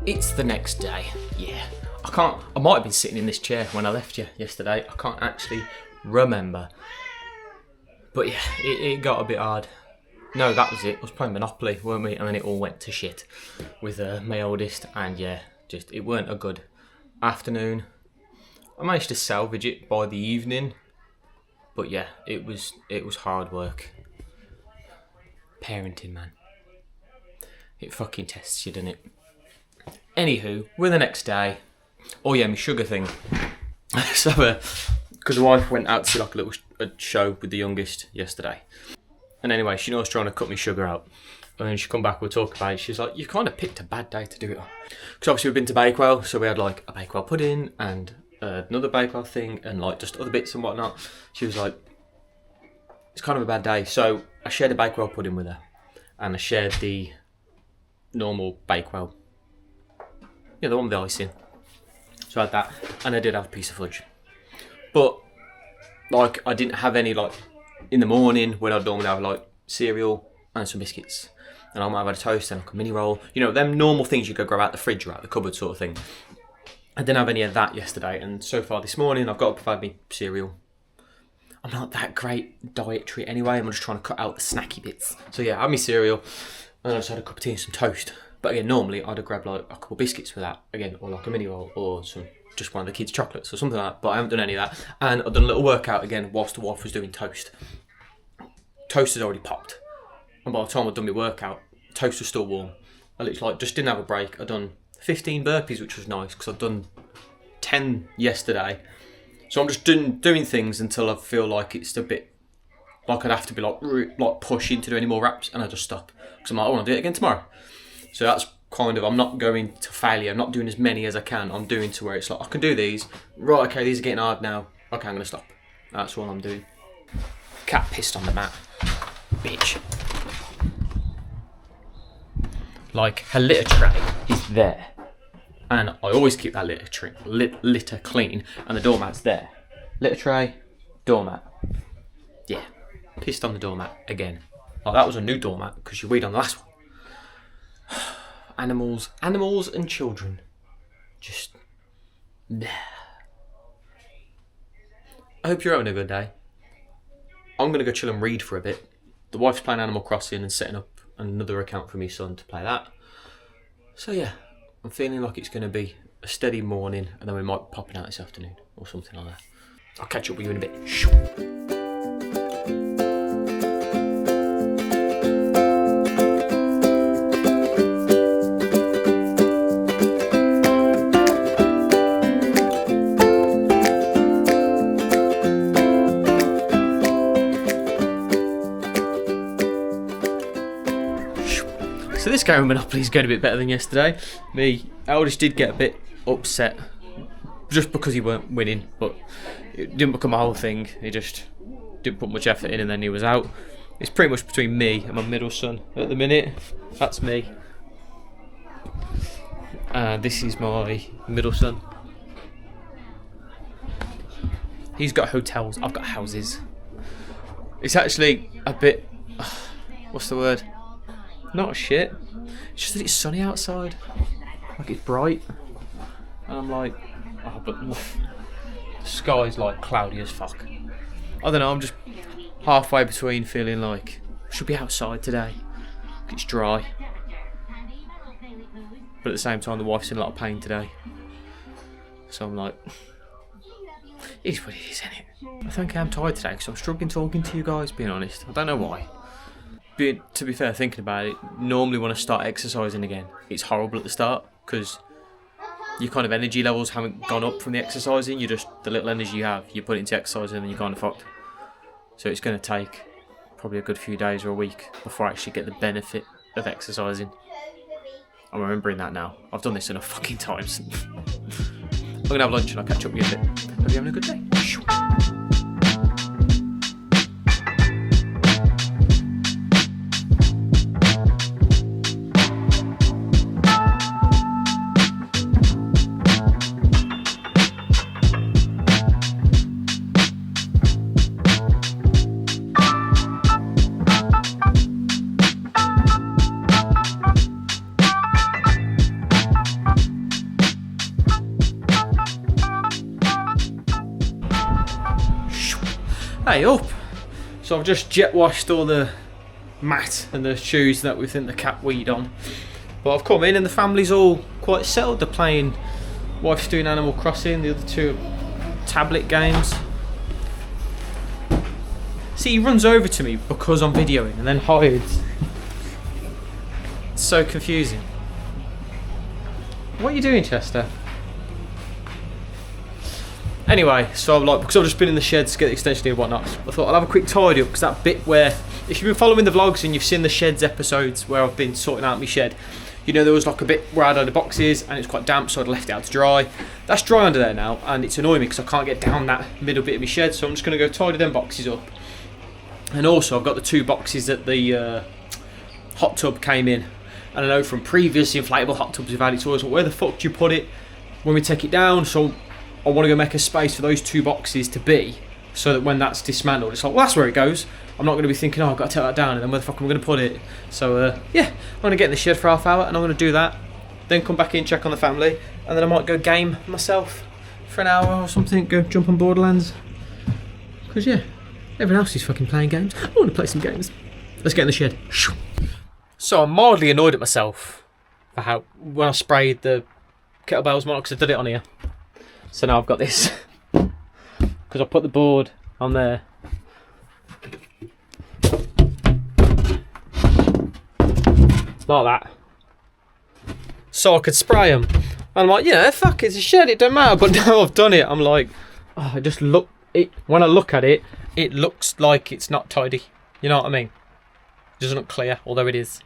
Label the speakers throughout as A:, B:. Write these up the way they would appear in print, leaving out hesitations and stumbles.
A: It's the next day. Yeah. I might have been sitting in this chair when I left you yesterday. I can't actually remember. But yeah, it got a bit hard. No, that was it. I was playing Monopoly, weren't we? And then it all went to shit with my oldest. And yeah, just it weren't a good afternoon. I managed to salvage it by the evening. But yeah, it was hard work. Parenting, man. It fucking tests you, doesn't it? Anywho, we're the next day. Oh yeah, my sugar thing. So, because the wife went out to see like a show with the youngest yesterday. And anyway, she knows trying to cut me sugar out. And then she come back, we'll talk about it. She's like, you kind of picked a bad day to do it on. Because obviously we've been to Bakewell, so we had like a Bakewell pudding and another Bakewell thing and like just other bits and whatnot. She was like, it's kind of a bad day. So I shared a Bakewell pudding with her. And I shared the normal Bakewell. Yeah, the one with the icing. So I had that, and I did have a piece of fudge. But, like, I didn't have any, like, in the morning when I'd normally have, like, cereal and some biscuits. And I might have had a toast and like a mini roll. You know, them normal things you could grab out the fridge or out the cupboard sort of thing. I didn't have any of that yesterday, and so far this morning I've got to provide me cereal. I'm not that great dietary anyway, I'm just trying to cut out the snacky bits. So yeah, I had my cereal, and I just had a cup of tea and some toast. But again, normally I'd have grabbed like a couple of biscuits for that, again, or like a mini roll, or just one of the kids' chocolates or something like that. But I haven't done any of that. And I've done a little workout again whilst the wife was doing toast. Toast had already popped. And by the time I'd done my workout, toast was still warm. I literally just didn't have a break. I'd done 15 burpees, which was nice, because I'd done 10 yesterday. So I'm just doing things until I feel like it's a bit, like I'd have to be like pushing to do any more reps, and I just stop. Because I'm like, I want to do it again tomorrow. So that's kind of, I'm not going to failure. I'm not doing as many as I can. I'm doing to where it's like, I can do these. Right, okay, these are getting hard now. Okay, I'm going to stop. That's all I'm doing. Cat pissed on the mat. Bitch. Like, her litter tray is there. And I always keep that litter clean. And the doormat's there. Litter tray, doormat. Yeah. Pissed on the doormat again. Like, that was a new doormat because you weed on the last one. Animals and children. Just, bleh. I hope you're having a good day. I'm going to go chill and read for a bit. The wife's playing Animal Crossing and setting up another account for my son to play that. So yeah, I'm feeling like it's going to be a steady morning, and then we might be popping out this afternoon or something like that. I'll catch up with you in a bit. So this game of Monopoly is going a bit better than yesterday. My eldest did get a bit upset just because he weren't winning, but it didn't become a whole thing. He just didn't put much effort in, and then he was out. It's pretty much between me and my middle son at the minute. That's me. And this is my middle son. He's got hotels, I've got houses. It's actually a bit, what's the word? Not shit. It's just that it's sunny outside. Like, it's bright. And I'm like, oh, but the sky's like cloudy as fuck. I don't know, I'm just halfway between feeling like I should be outside today. It's dry. But at the same time, the wife's in a lot of pain today. So I'm like, it is what it is, isn't it? I think I'm tired today because I'm struggling talking to you guys, being honest. I don't know why. To be fair, thinking about it, normally when I start exercising again, it's horrible at the start because your kind of energy levels haven't gone up from the exercising. You just, the little energy you have, you put it into exercising and then you're kind of fucked. So it's going to take probably a good few days or a week before I actually get the benefit of exercising. I'm remembering that now. I've done this enough fucking times. I'm going to have lunch and I'll catch up with you in a bit. Hope you're having a good day. Hey, up! So I've just jet washed all the mat and the shoes that we think the cat weed on. But I've come in and the family's all quite settled. They're playing, wife's doing Animal Crossing, the other two tablet games. See, he runs over to me because I'm videoing and then hides. It's so confusing. What are you doing, Chester? Anyway, so I'm like, because I've just been in the sheds to get the extension and whatnot, I thought I'll have a quick tidy up, because that bit where, if you've been following the vlogs and you've seen the sheds episodes where I've been sorting out my shed, you know there was like a bit where I had the boxes and it's quite damp, so I'd left it out to dry. That's dry under there now, and it's annoying me because I can't get down that middle bit of my shed, so I'm just going to go tidy them boxes up. And also I've got the 2 boxes that the hot tub came in, and I know from previous inflatable hot tubs we've had, it's always, well, where the fuck do you put it when we take it down? So I want to go make a space for those 2 boxes to be, so that when that's dismantled, it's like, well, that's where it goes. I'm not going to be thinking, oh, I've got to take that down, and then where the fuck am I going to put it? So, yeah, I'm going to get in the shed for half hour, and I'm going to do that. Then come back in, check on the family, and then I might go game myself for an hour or something, go jump on Borderlands. Because, yeah, everyone else is fucking playing games. I want to play some games. Let's get in the shed. So I'm mildly annoyed at myself for how, when I sprayed the kettlebells more, because I did it on here. So now I've got this, because I put the board on there. Like that. So I could spray them. And I'm like, yeah, fuck, it's a shed, it don't matter. But now I've done it, I'm like, oh, I just look, when I look at it, it looks like it's not tidy. You know what I mean? It doesn't look clear, although it is.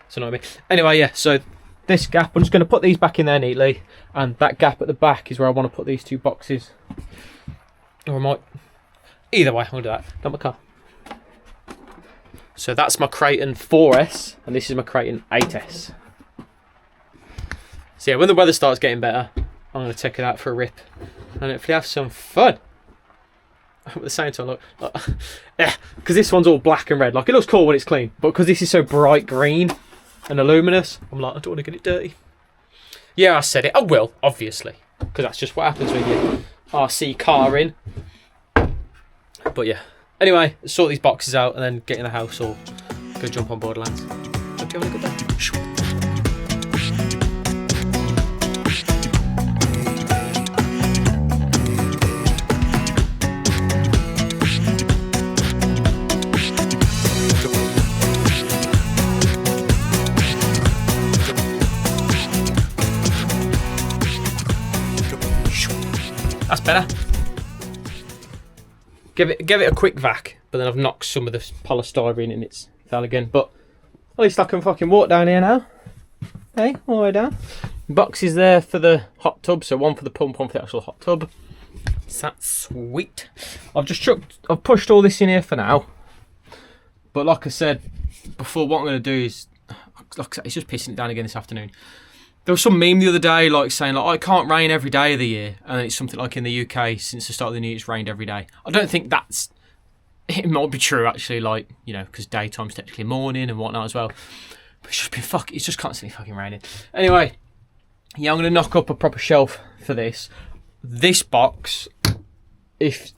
A: So you know what I mean? Anyway, yeah, so this gap, I'm just going to put these back in there neatly, and that gap at the back is where I want to put these 2 boxes. Or I might, either way, I'm going to do that. Got my car. So that's my Creighton 4S, and this is my Creighton 8S. So yeah, when the weather starts getting better, I'm going to take it out for a rip, and hopefully have some fun. At the same time, look, yeah, because this one's all black and red. Like, it looks cool when it's clean, but because this is so bright green and luminous, I'm like, I don't want to get it dirty. Yeah, I said it. I will, obviously, because that's just what happens when you RC car in. But yeah, anyway, sort these boxes out and then get in the house or go jump on Borderlands. Hope you're having a good day. That's better. Give it a quick vac, but then I've knocked some of the polystyrene and it's fell again. But at least I can fucking walk down here now. Hey, all the way down. Boxes there for the hot tub, so one for the pump, one for the actual hot tub. So that's sweet. I've pushed all this in here for now. But like I said before, what I'm going to do is, like I said, it's just pissing it down again this afternoon. There was some meme the other day, like saying, like, oh, it can't rain every day of the year, and it's something like in the UK since the start of the new year, it's rained every day. I don't think that's, it might be true actually, like, you know, because daytime's technically morning and whatnot as well. But it's just been it's just constantly fucking raining. Anyway, yeah, I'm gonna knock up a proper shelf for this. This box, if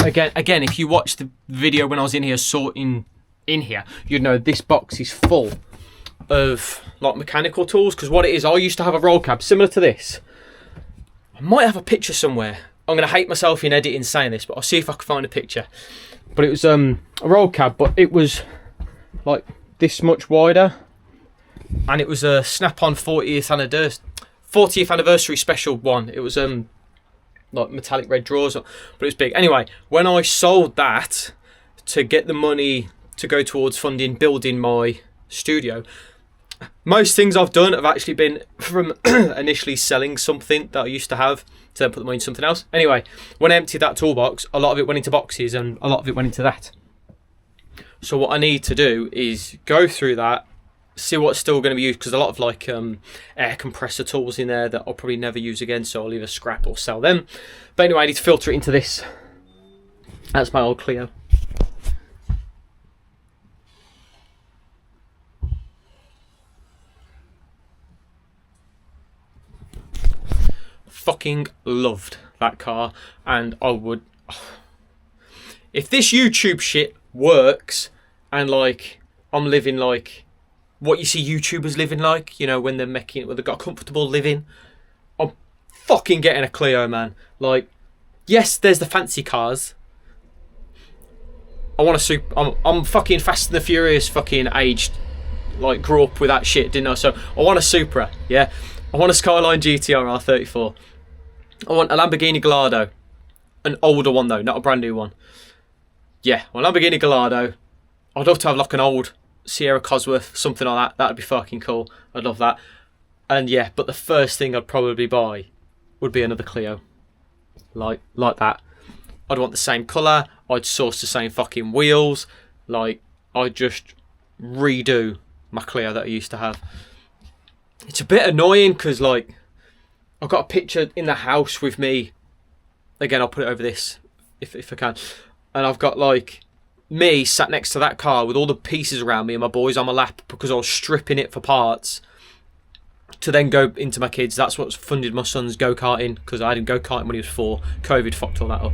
A: you watched the video when I was in here sorting in here, you'd know this box is full of like mechanical tools, because what it is, I used to have a roll cab similar to this. I might have a picture somewhere. I'm gonna hate myself in editing saying this, but I'll see if I can find a picture. But it was a roll cab, but it was like this much wider, and it was a Snap-on 40th anniversary special one. It was like metallic red drawers, but it was big. Anyway, when I sold that to get the money to go towards funding building my studio, most things I've done have actually been from initially selling something that I used to have to then put the money into something else. Anyway, when I emptied that toolbox, a lot of it went into boxes and a lot of it went into that. So what I need to do is go through that, see what's still going to be used, because a lot of like air compressor tools in there that I'll probably never use again, so I'll either scrap or sell them. But anyway, I need to filter it into this. That's my old Clio. Fucking loved that car, and I would, if this YouTube shit works, and like I'm living like what you see YouTubers living like, you know, when they're making it, when they've got a comfortable living, I'm fucking getting a Clio, man. Like, yes, there's the fancy cars. I want a I'm fucking Fast and the Furious fucking aged. Like, grew up with that shit, didn't I? So I want a Supra, yeah. I want a Skyline GTR R34. I want a Lamborghini Gallardo, an older one though, not a brand new one. Yeah, well, Lamborghini Gallardo. I'd love to have like an old Sierra Cosworth, something like that. That'd be fucking cool. I'd love that. And yeah, but the first thing I'd probably buy would be another Clio, like that. I'd want the same colour. I'd source the same fucking wheels. Like, I'd just redo my Clio that I used to have. It's a bit annoying because, like, I've got a picture in the house with me. Again, I'll put it over this if I can. And I've got, like, me sat next to that car with all the pieces around me and my boys on my lap because I was stripping it for parts to then go into my kids. That's what's funded my son's go-karting, because I had him go-karting when he was 4. COVID fucked all that up.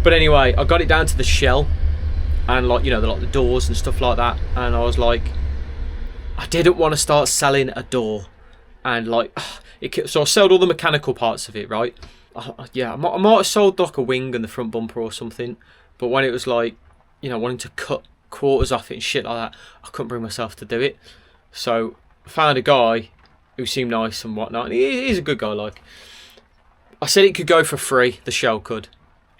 A: But anyway, I got it down to the shell and, like, you know, the doors and stuff like that. And I was like, I didn't want to start selling a door. And, like, so I sold all the mechanical parts of it, right? Yeah, I might have sold, like, a wing and the front bumper or something. But when it was, like, you know, wanting to cut quarters off it and shit like that, I couldn't bring myself to do it. So I found a guy who seemed nice and whatnot. And he's a good guy, like. I said it could go for free, the shell could,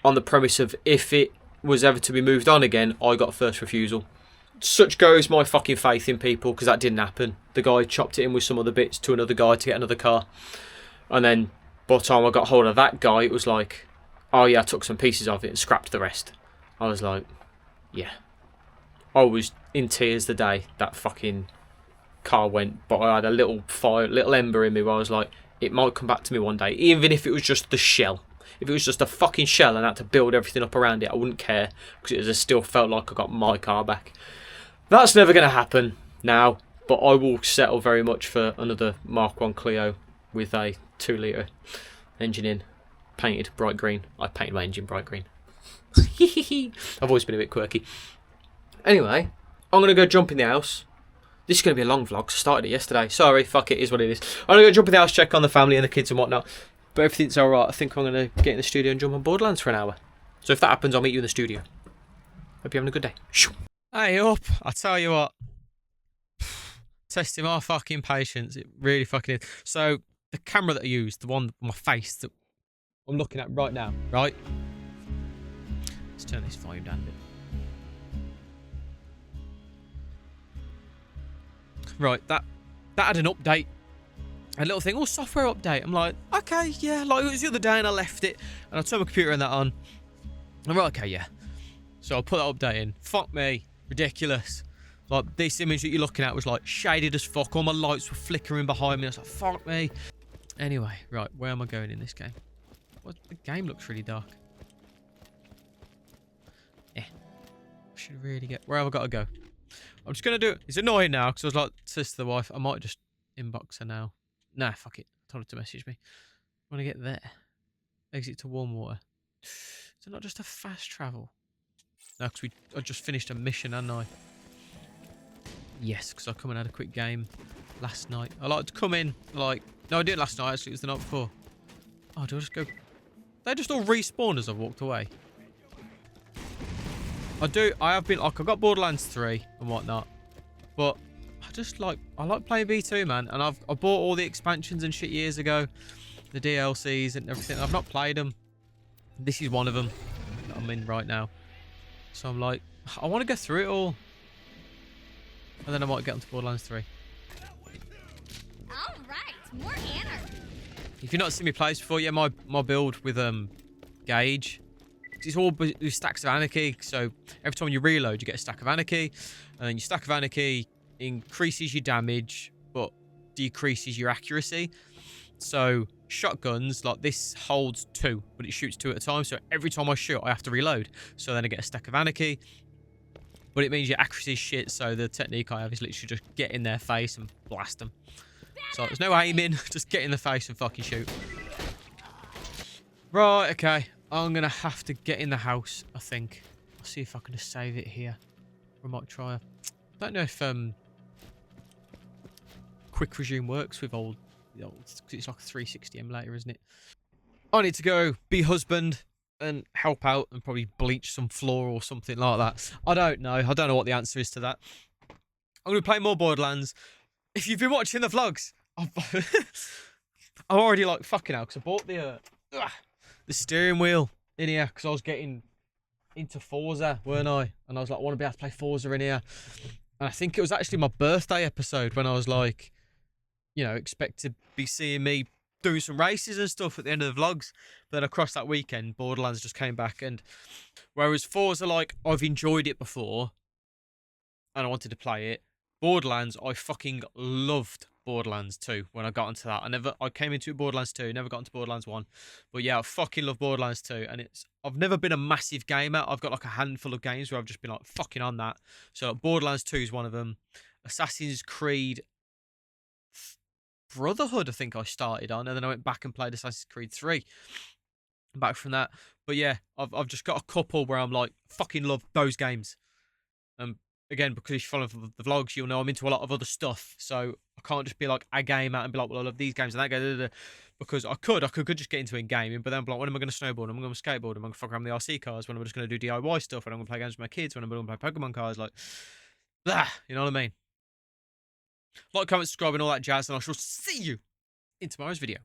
A: on the premise of if it was ever to be moved on again, I got first refusal. Such goes my fucking faith in people, because that didn't happen. The guy chopped it in with some other bits to another guy to get another car. And then by the time I got hold of that guy, it was like, oh yeah, I took some pieces of it and scrapped the rest. I was like, yeah. I was in tears the day that fucking car went, but I had a little fire, little ember in me where I was like, it might come back to me one day, even if it was just the shell. If it was just a fucking shell and I had to build everything up around it, I wouldn't care, because it still felt like I got my car back. That's never going to happen now, but I will settle very much for another Mark 1 Clio with a 2-litre engine in, painted bright green. I painted my engine bright green. I've always been a bit quirky. Anyway, I'm going to go jump in the house. This is going to be a long vlog, 'cause I started it yesterday. Sorry, fuck it, is what it is. I'm going to go jump in the house, check on the family and the kids and whatnot. But everything's alright. I think I'm going to get in the studio and jump on Borderlands for an hour. So if that happens, I'll meet you in the studio. Hope you're having a good day. Hey up, I tell you what. Testing my fucking patience. It really fucking is. So, the camera that I used, the one with my face that I'm looking at right now, right? Let's turn this volume down a bit. Right, that had an update. A little thing, software update. I'm like, okay, yeah, like it was the other day and I left it. And I turned my computer and that on. I'm like, okay, yeah. So I'll put that update in. Fuck me. Ridiculous. Like, this image that you're looking at was like shaded as fuck. All my lights were flickering behind me. I was like, fuck me. Anyway, right, where am I going in this game? What, the game looks really dark. Yeah. I should really get... Where have I got to go? I'm just going to do it. It's annoying now because I was like, says to the wife, I might just inbox her now. Nah, fuck it. I told her to message me. I want to get there. Exit to warm water. Is it not just a fast travel? No, because I just finished a mission, hadn't I? Yes, because I come and had a quick game last night. I like to come in, like... No, I did last night, actually. It was the night before. Oh, do I just go... They just all respawned as I've walked away. I have been... Like, I got Borderlands 3 and whatnot. But I just like... I like playing V2, man. And I bought all the expansions and shit years ago. The DLCs and everything. I've not played them. This is one of them that I'm in right now. So I'm like... I want to go through it all. And then I might get onto Borderlands 3.
B: Alright, more anarchy.
A: If you've not seen me play this before, yeah, my build with Gauge. It's all with stacks of anarchy, so every time you reload you get a stack of anarchy, and then your stack of anarchy increases your damage but decreases your accuracy. So shotguns, like this holds 2, but it shoots 2 at a time, so every time I shoot I have to reload. So then I get a stack of anarchy, but it means your accuracy is shit, so the technique I have is literally just get in their face and blast them. So there's no aiming, just get in the face and fucking shoot. Right, okay.
C: I'm going to have to get in the house, I think. I'll see if I can just save it here. Or I might try. I don't know if quick resume works with old. It's like a 360 emulator, isn't it? I need to go be husband and help out and probably bleach some floor or something like that. I don't know. I don't know what the answer is to that. I'm going to play more Borderlands. If you've been watching the vlogs, I'm already like fucking hell because I bought the steering wheel in here because I was getting into Forza, weren't I? And I was like, I want to be able to play Forza in here. And I think it was actually my birthday episode when I was like, you know, expect to be seeing me doing some races and stuff at the end of the vlogs. But then across that weekend, Borderlands just came back. And whereas Forza, like, I've enjoyed it before and I wanted to play it, Borderlands, I fucking loved Borderlands 2 when I got into that. I came into Borderlands 2, never got into Borderlands 1. But yeah, I fucking love Borderlands 2. And I've never been a massive gamer. I've got like a handful of games where I've just been like fucking on that. So Borderlands 2 is one of them. Assassin's Creed Brotherhood, I think I started on, and then I went back and played Assassin's Creed 3. Back from that. But yeah, I've just got a couple where I'm like, fucking love those games. Again, because if you follow the vlogs, you'll know I'm into a lot of other stuff. So I can't just be like a gamer and be like, well, I love these games and that game. Because I could just get into it in gaming, but then I'm like, when am I going to snowboard? Am I going to skateboard? Am I going to fuck around with the RC cars? When am I just going to do DIY stuff? When I'm going to play games with my kids? When I'm going to play Pokemon cards? Like, blah, you know what I mean? Like, comment, subscribe, and all that jazz, and I shall see you in tomorrow's video.